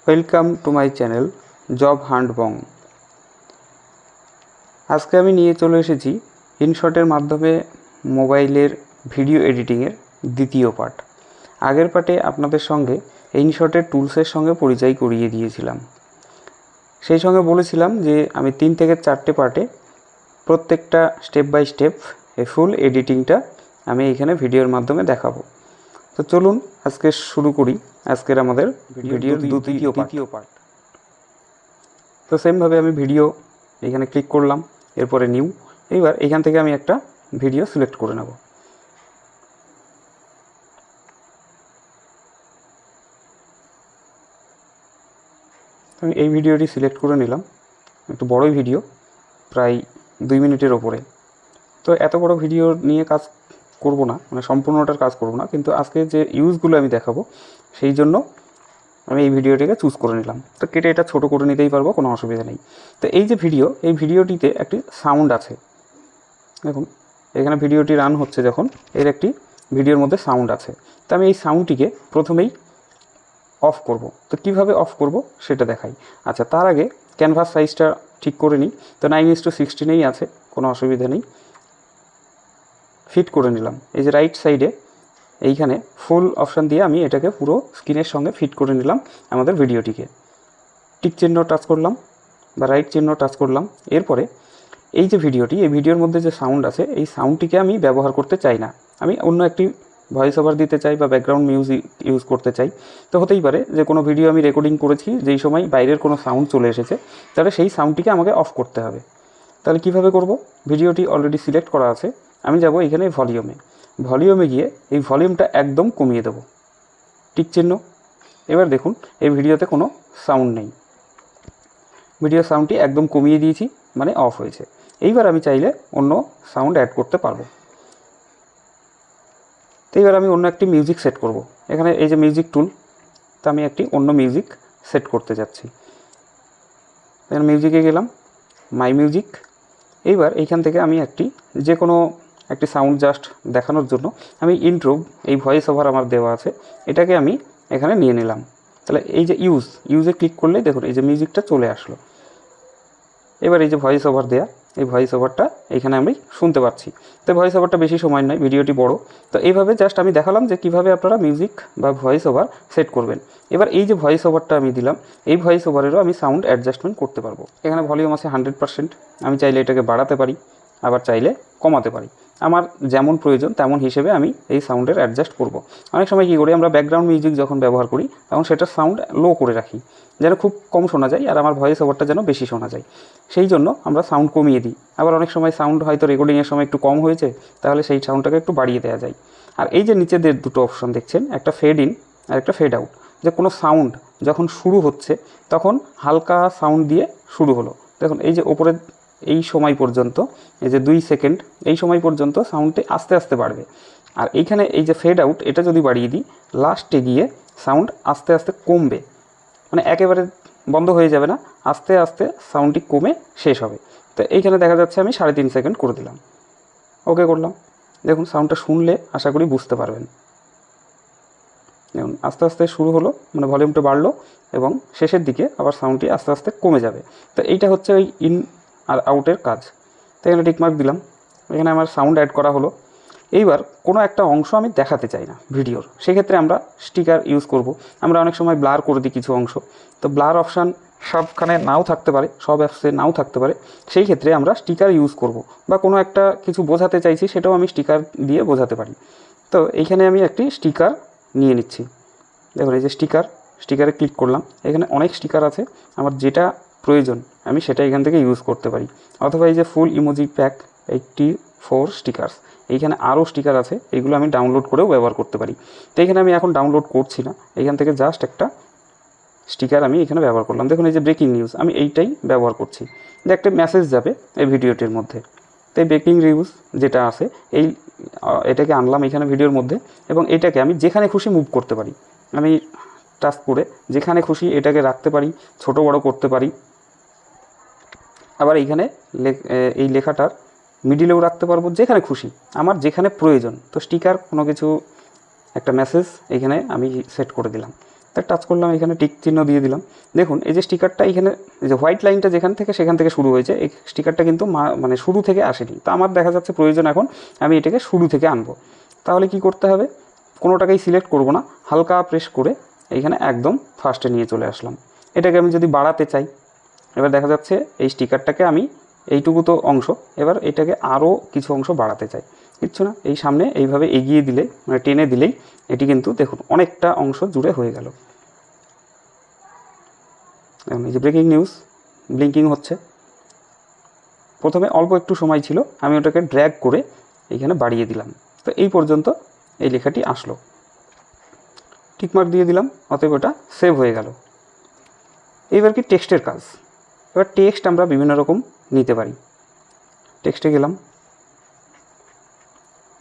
Welcome to my channel job hunt Bong. আজকে আমি নিয়ে চলে এসেছি ইনশটের মাধ্যমে মোবাইলের ভিডিও এডিটিংয়ের দ্বিতীয় পার্ট। আগের পার্টে আপনাদের সঙ্গে ইনশটের টুলসের সঙ্গে পরিচয় করিয়ে দিয়েছিলাম। সেই সঙ্গে বলেছিলাম যে আমি 3 থেকে 4টে পার্টে প্রত্যেকটা স্টেপ বাই স্টেপ এই ফুল এডিটিংটা আমি এখানে ভিডিওর মাধ্যমে দেখাবো। তো চলুন আজকে শুরু করি আজকের আমাদের ভিডিওর দ্বিতীয় পার্ট। তো সেমভাবে আমি ভিডিও এখানে ক্লিক করলাম, এরপরে নিউ। এইবার এখান থেকে আমি একটা ভিডিও সিলেক্ট করে নেব। আমি এই ভিডিওটি সিলেক্ট করে নিলাম, একটু বড়ই ভিডিও, প্রায় 2 মিনিটের ওপরে। তো এত বড় ভিডিও নিয়ে কাজ করব না, মানে সম্পূর্ণটার কাজ করব না, কিন্তু আজকে যে ইউজগুলো আমি দেখাবো সেই জন্য আমি এই ভিডিওটিকে চুজ করে নিলাম। তো কেটে এটা ছোটো করে নিতেই পারবো, কোনো অসুবিধা নেই। তো এই যে ভিডিও, এই ভিডিওটিতে একটি সাউন্ড আছে। দেখুন এখানে ভিডিওটি রান হচ্ছে যখন, এর একটি ভিডিওর মধ্যে সাউন্ড আছে। তো আমি এই সাউন্ডটিকে প্রথমেই অফ করব। তো কিভাবে অফ করব সেটা দেখাই। আচ্ছা, তার আগে ক্যানভাস সাইজটা ঠিক করে নিই। তো 9:16 আছে, কোনো অসুবিধা নেই। ফিট করে নিলাম। এই যে রাইট সাইডে এইখানে ফুল অপশান দিয়ে আমি এটাকে পুরো স্ক্রিনের সঙ্গে ফিট করে নিলাম আমাদের ভিডিওটিকে। টিক চিহ্ন টাচ করলাম বা রাইট চিহ্ন টাচ করলাম। এরপরে এই যে ভিডিওটি, এই ভিডিওর মধ্যে যে সাউন্ড আছে, এই সাউন্ডটিকে আমি ব্যবহার করতে চাই না। আমি অন্য একটি ভয়েস ওভার দিতে চাই বা ব্যাকগ্রাউন্ড মিউজিক ইউজ করতে চাই। তো হতেই পারে যে কোনো ভিডিও আমি রেকর্ডিং করেছি, যেই সময় বাইরের কোনো সাউন্ড চলে এসেছে, তাহলে সেই সাউন্ডটিকে আমাকে অফ করতে হবে। তাহলে কিভাবে করব? ভিডিওটি অলরেডি সিলেক্ট করা আছে, আমি যাব এখানে ভলিউমে গিয়ে এই ভলিউমটা একদম কমিয়ে দেব, টিক চিহ্ন। এবার দেখুন এই ভিডিওতে কোনো সাউন্ড নেই, ভিডিও সাউন্ডটি একদম কমিয়ে দিয়েছি, মানে অফ হয়েছে। এইবার আমি চাইলে অন্য সাউন্ড অ্যাড করতে পারবো। তো এবার আমি অন্য একটি মিউজিক সেট করব। এখানে এই যে মিউজিক টুল, তো আমি একটি অন্য মিউজিক সেট করতে যাচ্ছি। এখানে মিউজিকে গেলাম, মাই মিউজিক। এইবার এইখান থেকে আমি যে কোনো একটি সাউন্ড জাস্ট দেখানোর জন্য আমি ইন্ট্রো, এই ভয়েস ওভার আমার দেওয়া আছে, এটাকে আমি এখানে নিয়ে নিলাম। তাহলে এই যে ইউজে ক্লিক করলে দেখুন এই যে মিউজিকটা চলে আসলো। এবার এই যে ভয়েস ওভার দেয়া, এই ভয়েস ওভারটা এখানে আমি শুনতে পাচ্ছি। তো ভয়েস ওভারটা বেশি সময় নয়, ভিডিওটি বড়। তো এইভাবে জাস্ট আমি দেখালাম যে কীভাবে আপনারা মিউজিক বা ভয়েস ওভার সেট করবেন। এবার এই যে ভয়েস ওভারটা আমি দিলাম, এই ভয়েস ওভারেরও আমি সাউন্ড অ্যাডজাস্টমেন্ট করতে পারবো। এখানে ভলিউম আছে 100%, আমি চাইলে এটাকে বাড়াতে পারি, আবার চাইলে কমাতে পারি। আমার যেমন প্রয়োজন তেমন হিসেবে আমি এই সাউন্ডের অ্যাডজাস্ট করব। অনেক সময় কী করি, আমরা ব্যাকগ্রাউন্ড মিউজিক যখন ব্যবহার করি তখন সেটার সাউন্ড লো করে রাখি, যেন খুব কম শোনা যায়, আর আমার ভয়েস ওভারটা যেন বেশি শোনা যায়। সেই জন্য আমরা সাউন্ড কমিয়ে দিই। আবার অনেক সময় সাউন্ড হয়তো রেকর্ডিংয়ের সময় একটু কম হয়েছে, তাহলে সেই সাউন্ডটাকে একটু বাড়িয়ে দেওয়া যায়। আর এই যে নিচেদের দুটো অপশন দেখছেন, একটা ফেড ইন আর একটা ফেড আউট, যে কোনো সাউন্ড যখন শুরু হচ্ছে তখন হালকা সাউন্ড দিয়ে শুরু হলো। দেখুন এই যে ওপরে এই সময় পর্যন্ত, এই যে 2 সেকেন্ড, এই সময় পর্যন্ত সাউন্ডটি আস্তে আস্তে বাড়বে। আর এইখানে এই যে ফেড আউট, এটা যদি বাড়িয়ে দিই, লাস্টে গিয়ে সাউন্ড আস্তে আস্তে কমবে, মানে একেবারে বন্ধ হয়ে যাবে না, আস্তে আস্তে সাউন্ডটি কমে শেষ হবে। তো এইখানে দেখা যাচ্ছে আমি 3.5 সেকেন্ড করে দিলাম, ওকে করলাম। দেখুন সাউন্ডটা শুনলে আশা করি বুঝতে পারবেন। দেখুন আস্তে আস্তে শুরু হলো, মানে ভলিউমটা বাড়লো, এবং শেষের দিকে আবার সাউন্ডটি আস্তে আস্তে কমে যাবে। তো এইটা হচ্ছে ওই ইন আর আউটের কাজ। তো এখানে টিকমার্ক দিলাম, এখানে আমার সাউন্ড অ্যাড করা হলো। এইবার কোনো একটা অংশ আমি দেখাতে চাই না ভিডিওর, সেক্ষেত্রে আমরা স্টিকার ইউজ করব। আমরা অনেক সময় ব্লার করে দিই কিছু অংশ, তো ব্লার অপশান সবখানে নাও থাকতে পারে, সব অ্যাপসে নাও থাকতে পারে। সেই ক্ষেত্রে আমরা স্টিকার ইউজ করব, বা কোনো একটা কিছু বোঝাতে চাইছি সেটাও আমি স্টিকার দিয়ে বোঝাতে পারি। তো এইখানে আমি একটি স্টিকার নিয়ে নিচ্ছি। দেখুন এই যে স্টিকারে ক্লিক করলাম। এখানে অনেক স্টিকার আছে, আমার যেটা প্রয়োজন আমি সেটা এখান থেকে ইউজ করতে পারি। অথবা এই যে ফুল ইমোজি প্যাক 84 স্টিকারস, এইখানে আরও স্টিকার আছে, এইগুলো আমি ডাউনলোড করেও ব্যবহার করতে পারি। তো এখানে আমি এখন ডাউনলোড করছি না, এখান থেকে জাস্ট একটা স্টিকার আমি এখানে ব্যবহার করলাম। দেখুন এই যে ব্রেকিং নিউজ, আমি এইটাই ব্যবহার করছি, যে একটা মেসেজ যাবে এই ভিডিওটির মধ্যে। তো এই ব্রেকিং নিউজ যেটা আছে, এটাকে আনলাম এখানে ভিডিওর মধ্যে, এবং এটাকে আমি যেখানে খুশি মুভ করতে পারি। আমি টাচ করে যেখানে খুশি এটাকে রাখতে পারি, ছোট বড় করতে পারি। আবার এইখানে এই লেখাটার মিডিলেও রাখতে পারবো, যেখানে খুশি, আমার যেখানে প্রয়োজন। তো স্টিকার কোনো কিছু একটা মেসেজ এইখানে আমি সেট করে দিলাম। তার টাচ করলাম, এখানে টিক চিহ্ন দিয়ে দিলাম। দেখুন এই যে স্টিকারটা এখানে যে হোয়াইট লাইনটা যেখান থেকে সেখান থেকে শুরু হয়েছে, এই স্টিকারটা কিন্তু মানে শুরু থেকে আসেনি। তা আমার দেখা যাচ্ছে প্রয়োজন এখন আমি এটাকে শুরু থেকে আনবো। তাহলে কি করতে হবে, কোনোটাকেই সিলেক্ট করব না, হালকা প্রেস করে এইখানে একদম ফার্স্টে নিয়ে চলে আসলাম। এটাকে আমি যদি বাড়াতে চাই, এবার দেখা যাচ্ছে এই স্টিকারটাকে আমি এইটুকু তো অংশ, এবার এটাকে আরও কিছু অংশ বাড়াতে চাই, কিচ্ছু না, এই সামনে এইভাবে এগিয়ে দিলে মানে টেনে দিলেই এটি কিন্তু দেখুন অনেকটা অংশ জুড়ে হয়ে গেল। এখন এই যে ব্রেকিং নিউজ ব্লিঙ্কিং হচ্ছে, প্রথমে অল্প একটু সময় ছিল, আমি ওটাকে ড্র্যাগ করে এইখানে বাড়িয়ে দিলাম। তো এই পর্যন্ত এই লেখাটি আসলো, টিকমার্ক দিয়ে দিলাম, অতএব ওটা সেভ হয়ে গেল। এইবার কি টেক্সটের কাজ। এবার টেক্সট আমরা বিভিন্ন রকম নিতে পারি। টেক্সটে গেলাম,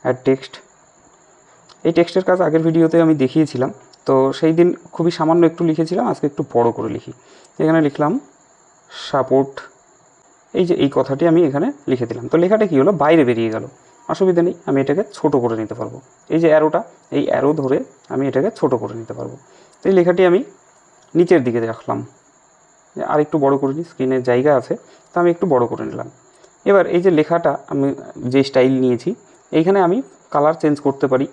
অ্যাড টেক্সট। এই টেক্সটের কাজ আগের ভিডিওতে আমি দেখিয়েছিলাম, তো সেই দিন খুবই সামান্য একটু লিখেছিলাম, আজকে একটু বড় করে লিখি। এখানে লিখলাম সাপোর্ট, এই যে এই কথাটি আমি এখানে লিখে দিলাম। তো লেখাটা কী হলো, বাইরে বেরিয়ে গেল, অসুবিধা নেই, আমি এটাকে ছোট করে নিতে পারবো। এই যে অ্যারোটা, এই অ্যারো ধরে আমি এটাকে ছোট করে নিতে পারবো। তো এই লেখাটি আমি নিচের দিকে রাখলাম, আর একটু বড় করে নিই, স্ক্রিনের জায়গা আছে, তো আমি একটু বড় করে নিলাম। এবার এই যে লেখাটা আমি যে স্টাইল নিয়েছি, এইখানে আমি কালার চেঞ্জ করতে পারি,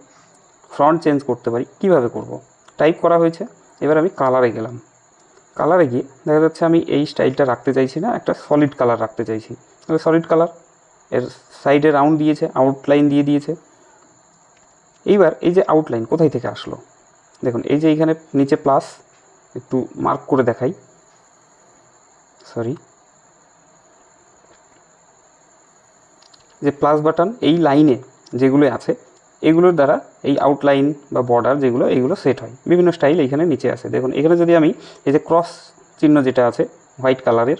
ফন্ট চেঞ্জ করতে পারি। কিভাবে করব, টাইপ করা হয়েছে, এবার আমি কালারে গেলাম। কালারে গিয়ে দেখা যাচ্ছে আমি এই স্টাইলটা রাখতে চাইছি না, একটা সলিড কালার রাখতে চাইছি। সলিড কালার, এর সাইডে রাউন্ড দিয়েছে, আউটলাইন দিয়ে দিয়েছে। এইবার এই যে আউটলাইন কোথায় থেকে আসলো, দেখুন এই যে এইখানে নিচে প্লাস, একটু মার্ক করে দেখাই, সরি, যে প্লাস বাটন এই লাইনে যেগুলো আছে এগুলোর দ্বারা এই আউটলাইন বা বর্ডার যেগুলো এইগুলো সেট হয়। বিভিন্ন স্টাইল এইখানে নিচে আছে। দেখুন এখানে যদি আমি এই যে ক্রস চিহ্ন যেটা আছে হোয়াইট কালারের,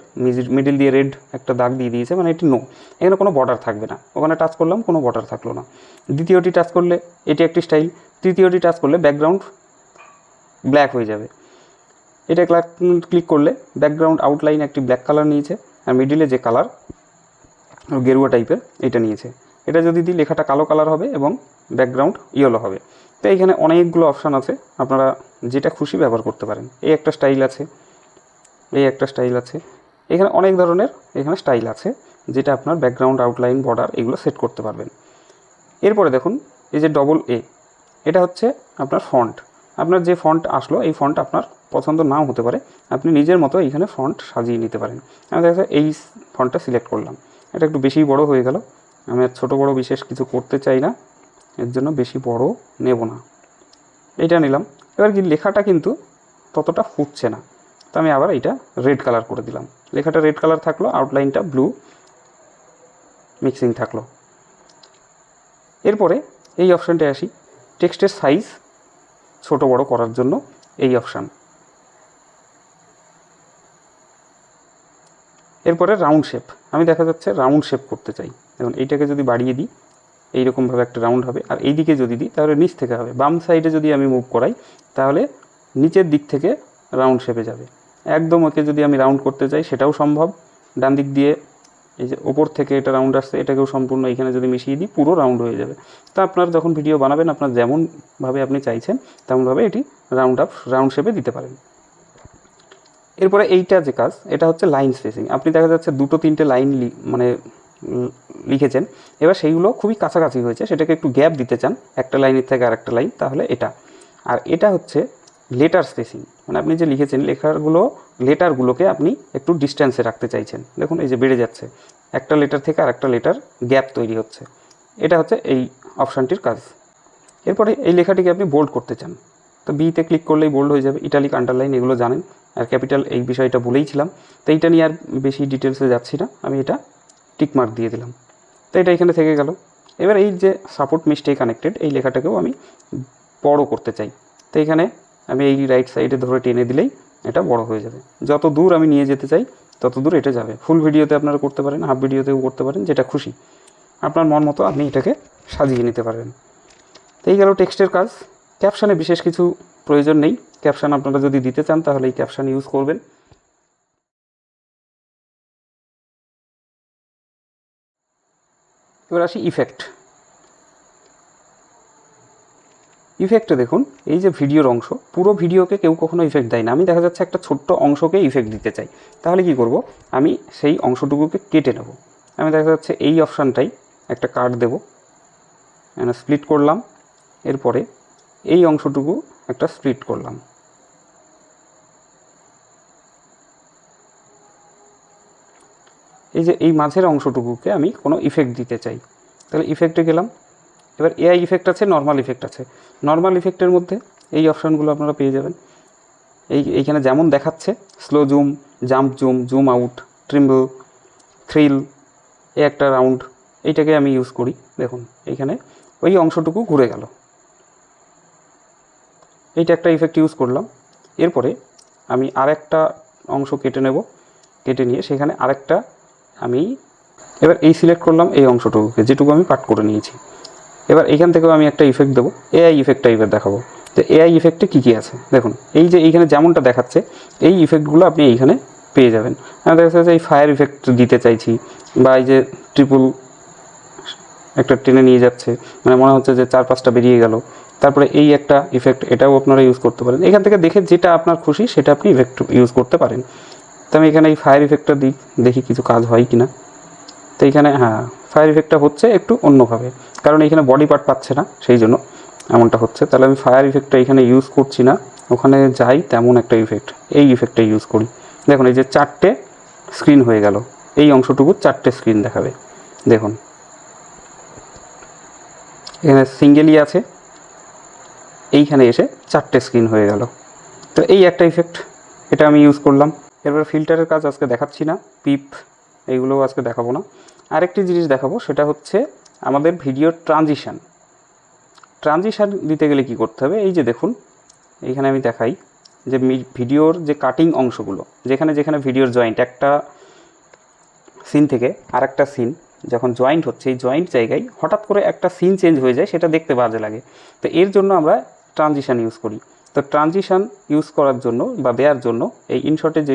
মিডিল দিয়ে রেড একটা দাগ দিয়ে দিয়েছে, মানে এটি নো, এখানে কোনো বর্ডার থাকবে না। ওখানে টাচ করলাম, কোনো বর্ডার থাকলো না। দ্বিতীয়টি টাচ করলে এটি একটি স্টাইল, তৃতীয়টি টাচ করলে ব্যাকগ্রাউন্ড ব্ল্যাক হয়ে যাবে। এটা ক্লিক করলে ব্যাকগ্রাউন্ড আউটলাইন একটি ব্ল্যাক কালার নিয়েছে, আর মিডিলে যে কালার গেরুয়া টাইপের এটা নিয়েছে। এটা যদি দিই লেখাটা কালো কালার হবে এবং ব্যাকগ্রাউন্ড ইয়েলো হবে। তো এইখানে অনেকগুলো অপশান আছে, আপনারা যেটা খুশি ব্যবহার করতে পারেন। এই একটা স্টাইল আছে, এই একটা স্টাইল আছে, এখানে অনেক ধরনের এখানে স্টাইল আছে, যেটা আপনার ব্যাকগ্রাউন্ড আউটলাইন বর্ডার এগুলো সেট করতে পারবেন। এরপরে দেখুন এই যে ডবল এ, এটা হচ্ছে আপনার ফন্ট। আপনার যে ফন্ট আসলো এই ফন্ট আপনার পছন্দ নাও হতে পারে, আপনি নিজের মতো এইখানে ফন্ট সাজিয়ে নিতে পারেন। আমি দেখা যাচ্ছে এই ফন্টটা সিলেক্ট করলাম, এটা একটু বেশি বড় হয়ে গেল, আমি আর ছোটো বড়ো বিশেষ কিছু করতে চাই না, এর জন্য বেশি বড় নেব না, এইটা নিলাম। এবার কি লেখাটা কিন্তু ততটা ফুটছে না, তো আমি আবার এইটা রেড কালার করে দিলাম। লেখাটা রেড কালার থাকলো, আউটলাইনটা ব্লু মিক্সিং থাকলো। এরপরে এই অপশানটায় আসি, টেক্সটের সাইজ ছোট বড় করার জন্য এই অপশান। এরপরে রাউন্ড শেপ, আমি দেখা যাচ্ছে রাউন্ড শেপ করতে চাই। দেখুন এইটাকে যদি বাড়িয়ে দিই এইরকমভাবে একটা রাউন্ড হবে, আর এই দিকে যদি দিই তাহলে নিচ থেকে হবে। বাম সাইডে যদি আমি মুভ করাই তাহলে নিচের দিক থেকে রাউন্ড শেপে যাবে। একদম ওকে যদি আমি রাউন্ড করতে চাই সেটাও সম্ভব। ডান দিক দিয়ে এই যে ওপর থেকে এটা রাউন্ড আসছে, এটাকেও সম্পূর্ণ এখানে যদি মিশিয়ে দিই পুরো রাউন্ড হয়ে যাবে। তা আপনার যখন ভিডিও বানাবেন আপনার যেমনভাবে আপনি চাইছেন তেমনভাবে এটি রাউন্ড শেপে দিতে পারেন। এরপরে এইটা যে কাজ, এটা হচ্ছে লাইন স্পেসিং। আপনি দেখা যাচ্ছে দুটো তিনটে লাইন মানে লিখেছেন, এবার সেইগুলো খুবই কাছাকাছি হয়েছে, সেটাকে একটু গ্যাপ দিতে চান একটা লাইনের থেকে আরেকটা লাইন, তাহলে এটা। আর এটা হচ্ছে লেটার স্পেসিং, মানে আপনি যে লিখেছেন লেটারগুলোকে আপনি একটু ডিস্ট্যান্সে রাখতে চাইছেন। দেখুন এই যে বেড়ে যাচ্ছে, একটা লেটার থেকে আরেকটা লেটার গ্যাপ তৈরি হচ্ছে, এটা হচ্ছে এই অপশানটির কাজ। এরপরে এই লেখাটিকে আপনি বোল্ড করতে চান, তো বিতে ক্লিক করলেই বোল্ড হয়ে যাবে। ইটালিক আন্ডারলাইন এগুলো জানেন, আর ক্যাপিটাল এই বিষয়টা বলেইছিলাম, তো এইটা নিয়ে আর বেশি ডিটেলসে যাচ্ছি না, আমি এটা টিকমার্ক দিয়ে দিলাম। তো এটা এখানে থেকে গেল। এবার এই যে সাপোর্ট মি স্টে কানেক্টেড এই লেখাটাকেও আমি বড় করতে চাই, তো এখানে আমি এই রাইট সাইডে ধরে টেনে দিলেই এটা বড় হয়ে যাবে। যত দূর আমি নিয়ে যেতে চাই তত দূর এটা যাবে। ফুল ভিডিওতে আপনারা করতে পারেন, হাফ ভিডিওতেও করতে পারেন, যেটা খুশি আপনার মন মতো আপনি এটাকে সাজিয়ে নিতে পারবেন। তো এই গেল টেক্সটের কাজ। ক্যাপশানে বিশেষ কিছু প্রয়োজন নেই, ক্যাপশান আপনারা যদি দিতে চান তাহলে এই ক্যাপশান ইউজ করবেন। এবার আসি ইফেক্ট। ইফেক্টে দেখুন এই যে ভিডিওর অংশ, পুরো ভিডিওকে কেউ কখনো ইফেক্ট দেয় না। আমি দেখা যাচ্ছে একটা ছোট্ট অংশকে ইফেক্ট দিতে চাই, তাহলে কি করব, আমি সেই অংশটুকুকে কেটে নেব। আমি দেখা যাচ্ছে এই অপশানটাই একটা কাট দেব, এখানে স্প্লিট করলাম, এরপরে এই অংশটুকু একটা স্প্লিট করলাম। এই যে এই মাঝের অংশটুকুকে আমি কোনো ইফেক্ট দিতে চাই, তাহলে ইফেক্টে গেলাম। এবার এআই ইফেক্ট আছে, নর্মাল ইফেক্ট আছে। নর্মাল ইফেক্টের মধ্যে এই অপশানগুলো আপনারা পেয়ে যাবেন। এইখানে যেমন দেখাচ্ছে slow zoom, jump zoom, zoom out, tremble, thrill, এই একটা রাউন্ড, এইটাকে আমি ইউজ করি। দেখুন এইখানে ওই অংশটুকু ঘুরে গেল, এইটা একটা ইফেক্ট ইউজ করলাম। এরপরে আমি আরেকটা অংশ কেটে নেব, কেটে নিয়ে সেখানে আরেকটা আমি এবার এই সিলেক্ট করলাম এই অংশটুকুকে, যেটুকু আমি কাট করে নিয়েছি। এবার এইখান থেকেও আমি একটা ইফেক্ট দেবো, এআই ইফেক্ট টাইপের দেখাবো। তো এআই ইফেক্টে কী কী আছে দেখুন, এই যে এইখানে যেমনটা দেখাচ্ছে এই ইফেক্টগুলো আপনি এইখানে পেয়ে যাবেন। আমি দেখা যাচ্ছে এই ফায়ার ইফেক্ট দিতে চাইছি, বা এই যে ট্রিপল একটা টেনে নিয়ে যাচ্ছে, মানে মনে হচ্ছে যে 4-5টা বেরিয়ে গেল। তারপরে এই একটা ইফেক্ট, এটাও আপনারা ইউজ করতে পারেন। এখান থেকে দেখে যেটা আপনার খুশি সেটা আপনি ইফেক্ট ইউজ করতে পারেন। তো আমি এখানে এই ফায়ার ইফেক্টটা দিই, দেখি কিছু কাজ হয় কি না। তো এইখানে হ্যাঁ, ফায়ার ইফেক্টটা হচ্ছে একটু অন্যভাবে, কারণ এইখানে বডি পার্ট পাচ্ছে না, সেই জন্য এমনটা হচ্ছে। তাহলে আমি ফায়ার ইফেক্টটা এখানে ইউজ করছি না, ওখানে যাই তেমন একটা ইফেক্ট, এই ইফেক্টটা ইউজ করি। দেখুন এই যে 4টে স্ক্রিন হয়ে গেল, এই অংশটুকু 4টে স্ক্রিন দেখাবে। দেখুন এখানে সিঙ্গেলই আছে, এইখানে এসে 4টে স্ক্রিন হয়ে গেল। তো এই একটা ইফেক্ট, এটা আমি ইউজ করলাম। এরপর ফিল্টারের কাজ আজকে দেখাচ্ছি না, পিপ এইগুলোও আজকে দেখাবো না। আরেকটি জিনিস দেখাবো, সেটা হচ্ছে আমাদের ভিডিওর ট্রানজিশান দিতে গেলে কি করতে হবে। এই যে দেখুন এইখানে আমি দেখাই যে ভিডিওর যে কাটিং অংশগুলো, যেখানে যেখানে ভিডিওর জয়েন্ট, একটা সিন থেকে আরেকটা সিন যখন জয়েন্ট হচ্ছে, এই জয়েন্ট জায়গায় হঠাৎ করে একটা সিন চেঞ্জ হয়ে যায়, সেটা দেখতে বাজে লাগে। তো এর জন্য আমরা ট্রানজিশান ইউজ করি। তো ট্রানজিশান ইউজ করার জন্য বা দেওয়ার জন্য এই ইনশটে যে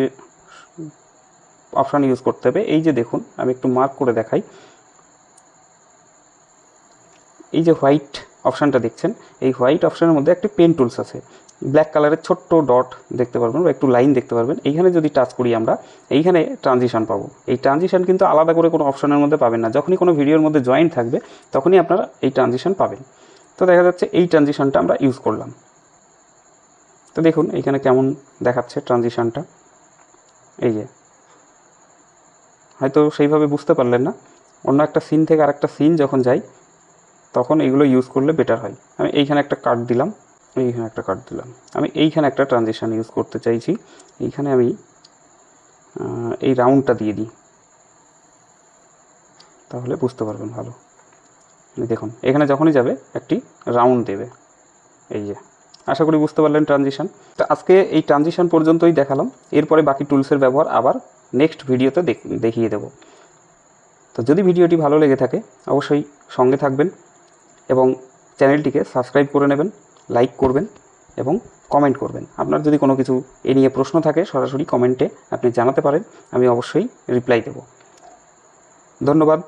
অপশান ইউজ করতে হবে, এই যে দেখুন আমি একটু মার্ক করে দেখাই, এই যে হোয়াইট অপশানটা দেখছেন, এই হোয়াইট অপশানের মধ্যে একটি পেন টুলস আছে, ব্ল্যাক কালারের ছোট্ট ডট দেখতে পারবেন বা একটু লাইন দেখতে পারবেন। এইখানে যদি টাচ করি আমরা, এইখানে ট্রানজিশান পাবো। এই ট্রানজিশান কিন্তু আলাদা করে কোনো অপশানের মধ্যে পাবেন না, যখনই কোনো ভিডিওর মধ্যে জয়েন্ট থাকবে তখনই আপনারা এই ট্রানজিশান পাবেন। তো দেখা যাচ্ছে এই ট্রানজিশানটা আমরা ইউজ করলাম। তো দেখুন এইখানে কেমন দেখাচ্ছে ট্রানজিশানটা, এই যে হয়তো সেইভাবে বুঝতে পারলেন না, অন্য একটা সিন থেকে আরেকটা সিন যখন যাই তখন এইগুলো ইউজ করলে বেটার হয়। আমি এইখানে একটা কাট দিলাম, এইখানে একটা কাট দিলাম, আমি এইখানে একটা ট্রানজিশান ইউজ করতে চাইছি। এইখানে আমি এই রাউন্ডটা দিয়ে দিই, তাহলে বুঝতে পারবেন ভালো। দেখুন এখানে যখনই যাবে একটি রাউন্ড দেবে, এই যে। আশা করি বুঝতে পারলেন ট্রানজিশান। তো আজকে এই ট্রানজিশান পর্যন্তই দেখালাম, এরপরে বাকি টুলসের ব্যবহার আবার নেক্সট ভিডিওতে দেখিয়ে দেব। তো যদি ভিডিওটি ভালো লেগে থাকে অবশ্যই সঙ্গে থাকবেন এবং চ্যানেলটিকে সাবস্ক্রাইব করে নেবেন, লাইক করবেন এবং কমেন্ট করবেন। আপনার যদি কোনো কিছু এ নিয়ে প্রশ্ন থাকে সরাসরি কমেন্টে আপনি জানাতে পারেন, আমি অবশ্যই রিপ্লাই দেব। ধন্যবাদ।